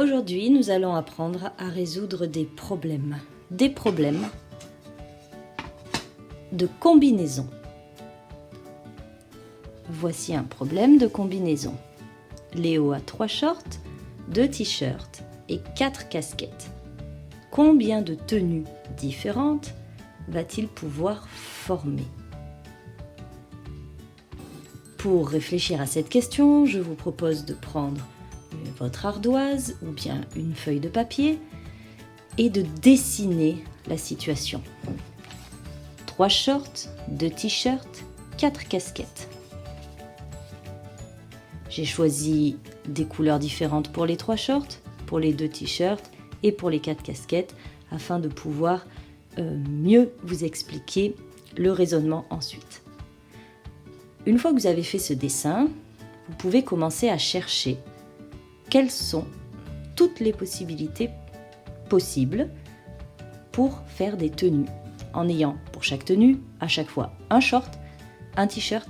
Aujourd'hui, nous allons apprendre à résoudre des problèmes de combinaison. Voici un problème de combinaison. Léo a 3 shorts, 2 t-shirts et 4 casquettes. Combien de tenues différentes va-t-il pouvoir former? Pour réfléchir à cette question, je vous propose de prendre votre ardoise ou bien une feuille de papier et de dessiner la situation. 3 shorts, 2 t-shirts, 4 casquettes. J'ai choisi des couleurs différentes pour les 3 shorts, pour les 2 t-shirts et pour les 4 casquettes afin de pouvoir mieux vous expliquer le raisonnement ensuite. Une fois que vous avez fait ce dessin, vous pouvez commencer à chercher quelles sont toutes les possibilités possibles pour faire des tenues, en ayant pour chaque tenue, à chaque fois, un short, un t-shirt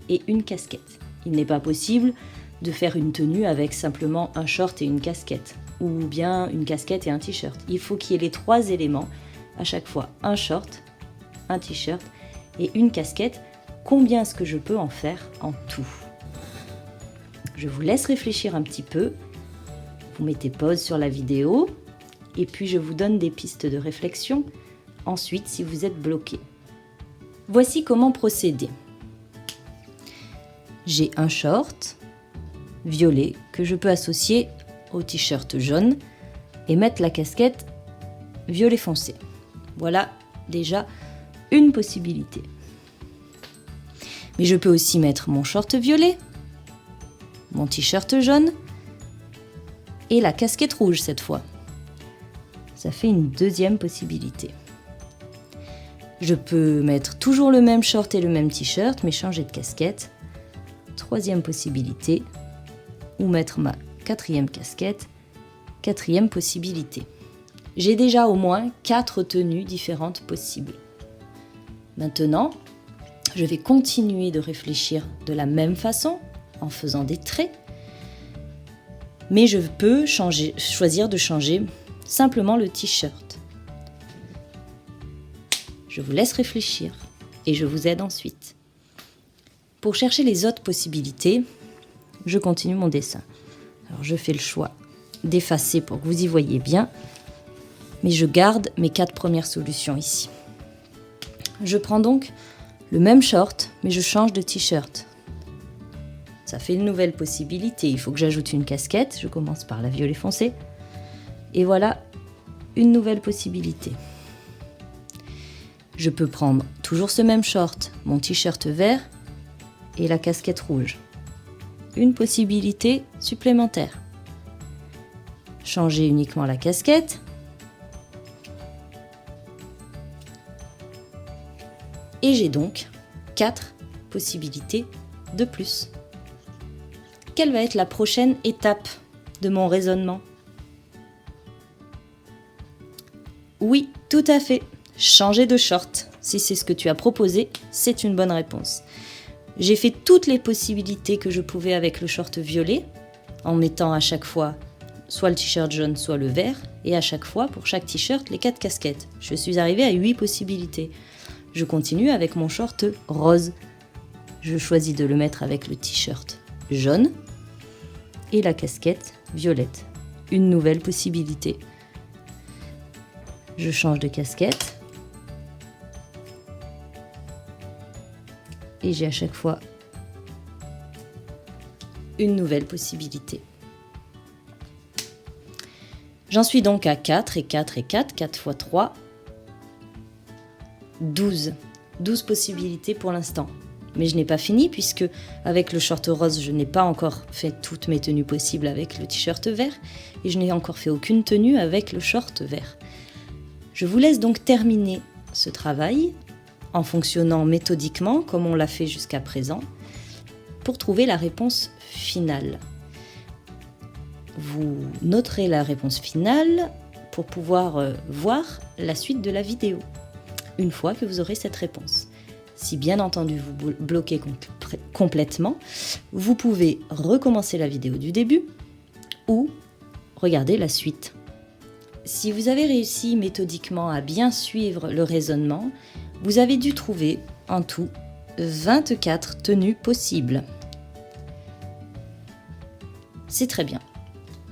et une casquette. Il n'est pas possible de faire une tenue avec simplement un short et une casquette, ou bien une casquette et un t-shirt. Il faut qu'il y ait les 3 éléments, à chaque fois un short, un t-shirt et une casquette. Combien est-ce que je peux en faire en tout? Je vous laisse réfléchir un petit peu. Vous mettez pause sur la vidéo et puis je vous donne des pistes de réflexion ensuite si vous êtes bloqué. Voici comment procéder. J'ai un short violet que je peux associer au t-shirt jaune et mettre la casquette violet foncé. Voilà déjà une possibilité. Mais je peux aussi mettre mon short violet, mon t-shirt jaune et la casquette rouge cette fois. Ça fait une deuxième possibilité. Je peux mettre toujours le même short et le même t-shirt mais changer de casquette. Troisième possibilité. Ou mettre ma 4e casquette. 4e possibilité. J'ai déjà au moins 4 tenues différentes possibles. Maintenant, je vais continuer de réfléchir de la même façon, en faisant des traits, mais je peux choisir de changer simplement le t-shirt. Je vous laisse réfléchir et je vous aide ensuite. Pour chercher les autres possibilités, je continue mon dessin. Alors je fais le choix d'effacer pour que vous y voyez bien, mais je garde mes 4 premières solutions ici. Je prends donc le même short, mais je change de t-shirt. Ça fait une nouvelle possibilité. Il faut que j'ajoute une casquette. Je commence par la violet foncé. Et voilà une nouvelle possibilité. Je peux prendre toujours ce même short, mon t-shirt vert et la casquette rouge. Une possibilité supplémentaire. Changer uniquement la casquette. Et j'ai donc 4 possibilités de plus. Quelle va être la prochaine étape de mon raisonnement? Oui, tout à fait. Changer de short. Si c'est ce que tu as proposé, c'est une bonne réponse. J'ai fait toutes les possibilités que je pouvais avec le short violet, en mettant à chaque fois soit le t-shirt jaune, soit le vert, et à chaque fois, pour chaque t-shirt, les 4 casquettes. Je suis arrivée à 8 possibilités. Je continue avec mon short rose. Je choisis de le mettre avec le t-shirt jaune et la casquette violette. Une nouvelle possibilité. Je change de casquette. Et j'ai à chaque fois une nouvelle possibilité. J'en suis donc à 4 et 4 et 4, 4 fois 3, 12 possibilités pour l'instant. Mais je n'ai pas fini puisque avec le short rose, je n'ai pas encore fait toutes mes tenues possibles avec le t-shirt vert et je n'ai encore fait aucune tenue avec le short vert. Je vous laisse donc terminer ce travail en fonctionnant méthodiquement comme on l'a fait jusqu'à présent pour trouver la réponse finale. Vous noterez la réponse finale pour pouvoir voir la suite de la vidéo une fois que vous aurez cette réponse. Si bien entendu vous bloquez complètement, vous pouvez recommencer la vidéo du début ou regardez la suite. Si vous avez réussi méthodiquement à bien suivre le raisonnement, vous avez dû trouver en tout 24 tenues possibles. C'est très bien.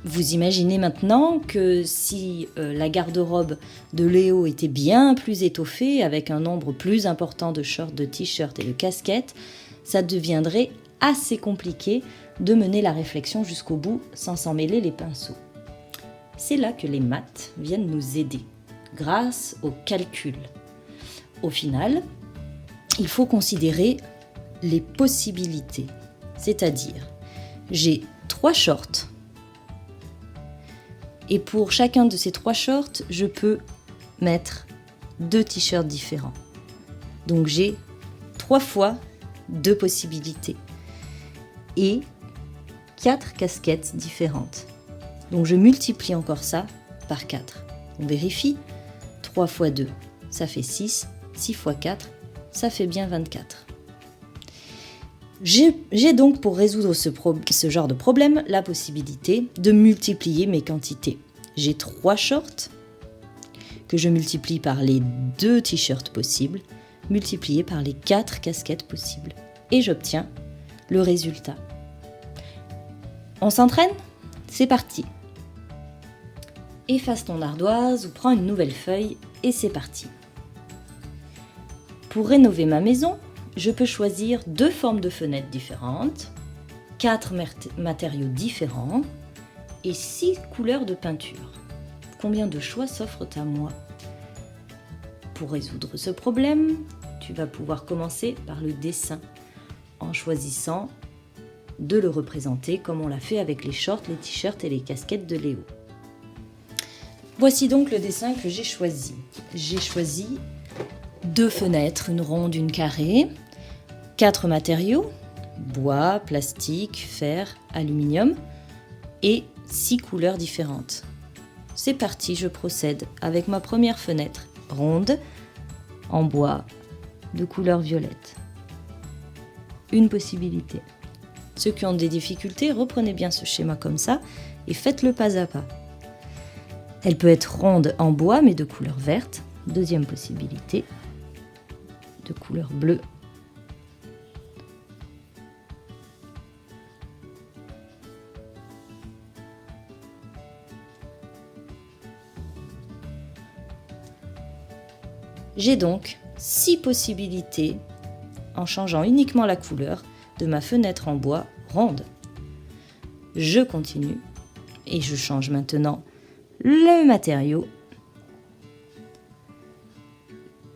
Vous imaginez maintenant que si la garde-robe de Léo était bien plus étoffée, avec un nombre plus important de shorts, de t-shirts et de casquettes, ça deviendrait assez compliqué de mener la réflexion jusqu'au bout sans s'en mêler les pinceaux. C'est là que les maths viennent nous aider, grâce au calcul. Au final, il faut considérer les possibilités, c'est-à-dire j'ai 3 shorts. Et pour chacun de ces 3 shorts, je peux mettre 2 t-shirts différents. Donc j'ai 3 fois 2 possibilités. Et 4 casquettes différentes. Donc je multiplie encore ça par 4. On vérifie. 3 fois 2, ça fait 6. 6 fois 4, ça fait bien 24. J'ai donc pour résoudre ce genre de problème la possibilité de multiplier mes quantités. J'ai 3 shorts que je multiplie par les 2 t-shirts possibles, multipliés par les 4 casquettes possibles. Et j'obtiens le résultat. On s'entraîne ? C'est parti. Efface ton ardoise ou prends une nouvelle feuille et c'est parti. Pour rénover ma maison, je peux choisir 2 formes de fenêtres différentes, 4 matériaux différents et 6 couleurs de peinture. Combien de choix s'offrent à moi ? Pour résoudre ce problème, tu vas pouvoir commencer par le dessin, en choisissant de le représenter comme on l'a fait avec les shorts, les t-shirts et les casquettes de Léo. Voici donc le dessin que j'ai choisi. J'ai choisi 2 fenêtres, une ronde, une carrée, 4 matériaux, bois, plastique, fer, aluminium et 6 couleurs différentes. C'est parti, je procède avec ma première fenêtre ronde en bois de couleur violette. Une possibilité. Ceux qui ont des difficultés, reprenez bien ce schéma comme ça et faites-le pas à pas. Elle peut être ronde en bois mais de couleur verte. Deuxième possibilité, de couleur bleue. J'ai donc 6 possibilités en changeant uniquement la couleur de ma fenêtre en bois ronde. Je continue et je change maintenant le matériau.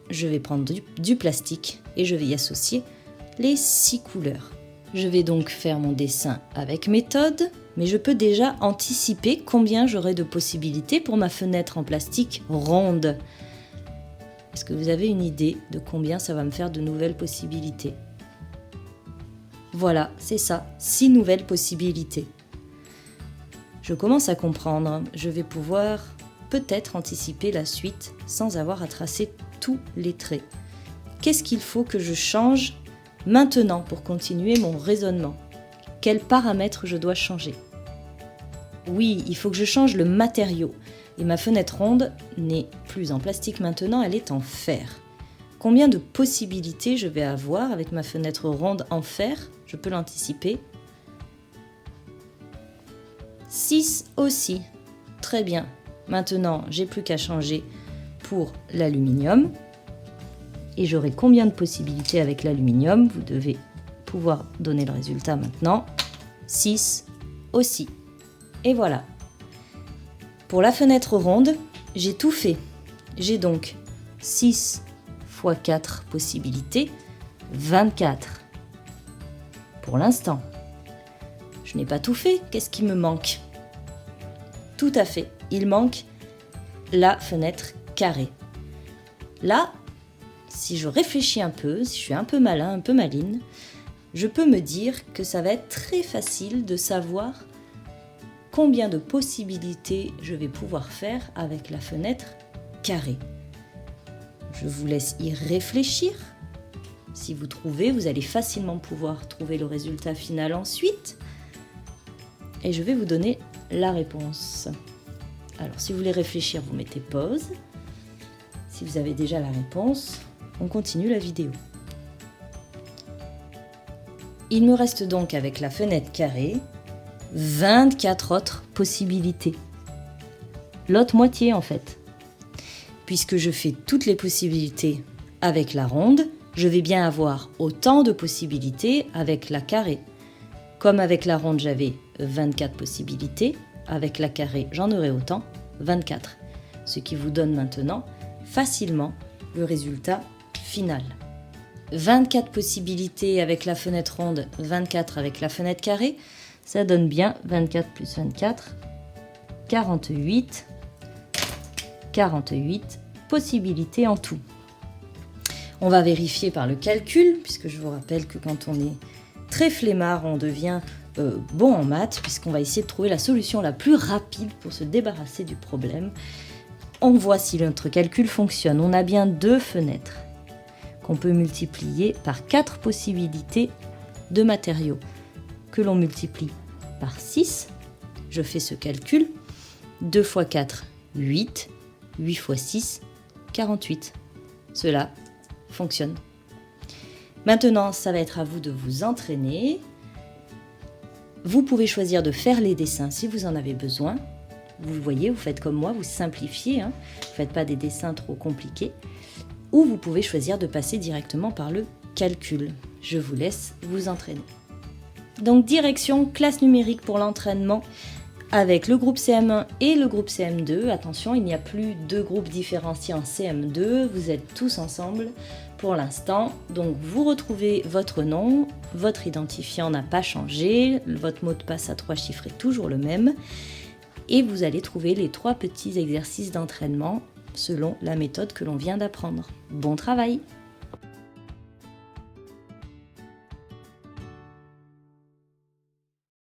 Je vais prendre du plastique et je vais y associer les 6 couleurs. Je vais donc faire mon dessin avec méthode, mais je peux déjà anticiper combien j'aurai de possibilités pour ma fenêtre en plastique ronde. Est-ce que vous avez une idée de combien ça va me faire de nouvelles possibilités ? Voilà, c'est ça, 6 nouvelles possibilités. Je commence à comprendre, je vais pouvoir peut-être anticiper la suite sans avoir à tracer tous les traits. Qu'est-ce qu'il faut que je change maintenant pour continuer mon raisonnement ? Quels paramètres je dois changer ? Oui, il faut que je change le matériau. Et ma fenêtre ronde n'est plus en plastique maintenant, elle est en fer. Combien de possibilités je vais avoir avec ma fenêtre ronde en fer ? Je peux l'anticiper. 6 aussi. Très bien. Maintenant, j'ai plus qu'à changer pour l'aluminium. Et j'aurai combien de possibilités avec l'aluminium ? Vous devez pouvoir donner le résultat maintenant. 6 aussi. Et voilà. Pour la fenêtre ronde, j'ai tout fait. J'ai donc 6 fois 4 possibilités, 24. Pour l'instant, je n'ai pas tout fait. Qu'est-ce qui me manque ? Tout à fait, il manque la fenêtre carrée. Là, si je réfléchis un peu, si je suis un peu malin, un peu maline, je peux me dire que ça va être très facile de savoir combien de possibilités je vais pouvoir faire avec la fenêtre carrée. Je vous laisse y réfléchir. Si vous trouvez, vous allez facilement pouvoir trouver le résultat final ensuite. Et je vais vous donner la réponse. Alors, si vous voulez réfléchir, vous mettez pause. Si vous avez déjà la réponse, on continue la vidéo. Il me reste donc avec la fenêtre carrée 24 autres possibilités. L'autre moitié en fait. Puisque je fais toutes les possibilités avec la ronde, je vais bien avoir autant de possibilités avec la carrée. Comme avec la ronde j'avais 24 possibilités, avec la carrée j'en aurai autant, 24. Ce qui vous donne maintenant facilement le résultat final. 24 possibilités avec la fenêtre ronde, 24 avec la fenêtre carrée, ça donne bien 24 plus 24, 48 possibilités en tout. On va vérifier par le calcul, puisque je vous rappelle que quand on est très flemmard, on devient bon en maths, puisqu'on va essayer de trouver la solution la plus rapide pour se débarrasser du problème. On voit si notre calcul fonctionne. On a bien 2 fenêtres qu'on peut multiplier par 4 possibilités de matériaux, que l'on multiplie par 6. Je fais ce calcul. 2 x 4, 8. 8 x 6, 48. Cela fonctionne. Maintenant, ça va être à vous de vous entraîner. Vous pouvez choisir de faire les dessins si vous en avez besoin. Vous voyez, vous faites comme moi, vous simplifiez. Vous ne faites pas des dessins trop compliqués. Ou vous pouvez choisir de passer directement par le calcul. Je vous laisse vous entraîner. Donc, direction classe numérique pour l'entraînement avec le groupe CM1 et le groupe CM2. Attention, il n'y a plus 2 groupes différenciés en CM2. Vous êtes tous ensemble pour l'instant. Donc, vous retrouvez votre nom. Votre identifiant n'a pas changé. Votre mot de passe à 3 chiffres est toujours le même. Et vous allez trouver les 3 petits exercices d'entraînement selon la méthode que l'on vient d'apprendre. Bon travail!